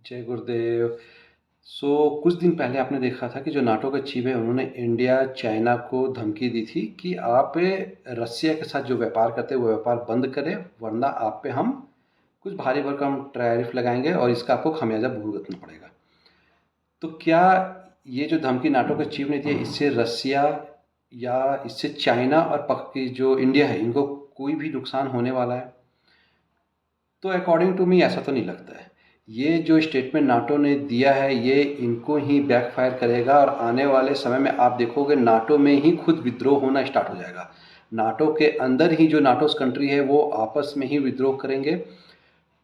जय गुरुदेव। कुछ दिन पहले आपने देखा था कि जो नाटो के चीफ है उन्होंने इंडिया, चाइना को धमकी दी थी कि आप रसिया के साथ जो व्यापार करते हैं वो व्यापार बंद करें, वरना आप पे हम कुछ भारी भरकम टैरिफ लगाएंगे और इसका आपको खमियाजा भुगतना पड़ेगा। तो क्या ये जो धमकी नाटो के चीफ ने दी है, इससे रसिया या इससे चाइना और की जो इंडिया है इनको कोई भी नुकसान होने वाला है? तो अकॉर्डिंग टू मी ऐसा तो नहीं लगता है। ये जो स्टेटमेंट नाटो ने दिया है ये इनको ही बैकफायर करेगा और आने वाले समय में आप देखोगे नाटो में ही खुद विद्रोह होना स्टार्ट हो जाएगा। नाटो के अंदर ही जो नाटोस कंट्री है वो आपस में ही विद्रोह करेंगे।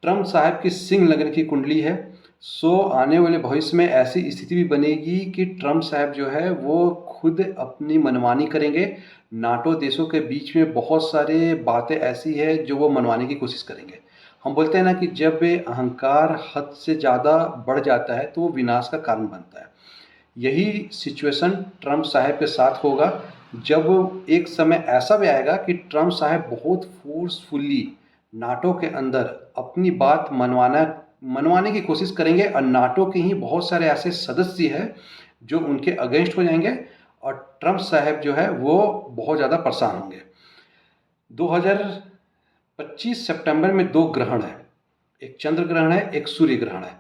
ट्रम्प साहब की सिंह लगन की कुंडली है। आने वाले भविष्य में ऐसी स्थिति भी बनेगी कि ट्रम्प साहब जो है वो खुद अपनी मनमानी करेंगे। नाटो देशों के बीच में बहुत सारे बातें ऐसी है जो वो मनवाने की कोशिश करेंगे। हम बोलते हैं ना कि जब अहंकार हद से ज़्यादा बढ़ जाता है तो वो विनाश का कारण बनता है। यही सिचुएशन ट्रम्प साहब के साथ होगा। जब एक समय ऐसा भी आएगा कि ट्रम्प साहब बहुत फोर्सफुली नाटो के अंदर अपनी बात मनवाने की कोशिश करेंगे और नाटो के ही बहुत सारे ऐसे सदस्य हैं जो उनके अगेंस्ट हो जाएंगे और ट्रम्प साहब जो है वो बहुत ज़्यादा परेशान होंगे। 2025 सितंबर में दो ग्रहण है, एक चंद्र ग्रहण है, एक सूर्य ग्रहण है।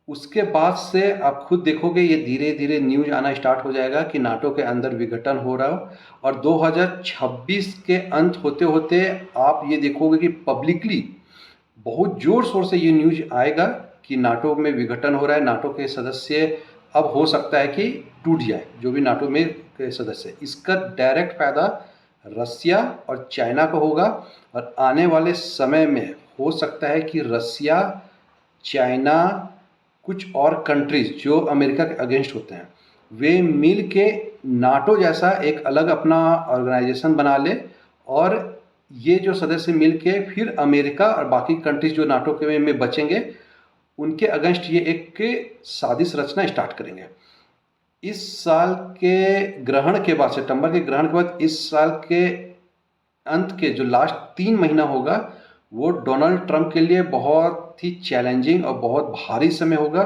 उसके बाद से आप खुद देखोगे ये धीरे धीरे न्यूज आना स्टार्ट हो जाएगा कि नाटो के अंदर विघटन हो रहा हो और 2026 के अंत होते होते आप ये देखोगे कि पब्लिकली बहुत जोर शोर से ये न्यूज आएगा कि नाटो में विघटन हो रहा है। नाटो के सदस्य अब हो सकता है कि टूट जाए, जो भी नाटो में के सदस्य है। इसका डायरेक्ट फायदा रसिया और चाइना को होगा और आने वाले समय में हो सकता है कि रसिया, चाइना, कुछ और कंट्रीज जो अमेरिका के अगेंस्ट होते हैं वे मिल के नाटो जैसा एक अलग अपना ऑर्गेनाइजेशन बना ले और ये जो सदस्य मिल के फिर अमेरिका और बाकी कंट्रीज जो नाटो के में बचेंगे उनके अगेंस्ट ये एक के साजिश रचना स्टार्ट करेंगे। इस साल के ग्रहण के बाद, सितंबर के ग्रहण के बाद, इस साल के अंत के जो लास्ट 3 महीना होगा वो डोनाल्ड ट्रंप के लिए बहुत ही चैलेंजिंग और बहुत भारी समय होगा।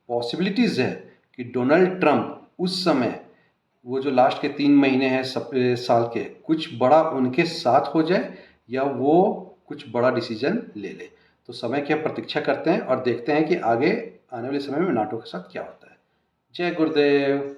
पॉसिबिलिटीज़ है कि डोनाल्ड ट्रंप उस समय वो जो लास्ट के 3 महीने हैं साल के, कुछ बड़ा उनके साथ हो जाए या वो कुछ बड़ा डिसीजन ले ले। तो समय की हम प्रतीक्षा करते हैं और देखते हैं कि आगे आने वाले समय में नाटो के साथ क्या होता है। जय गुरुदेव।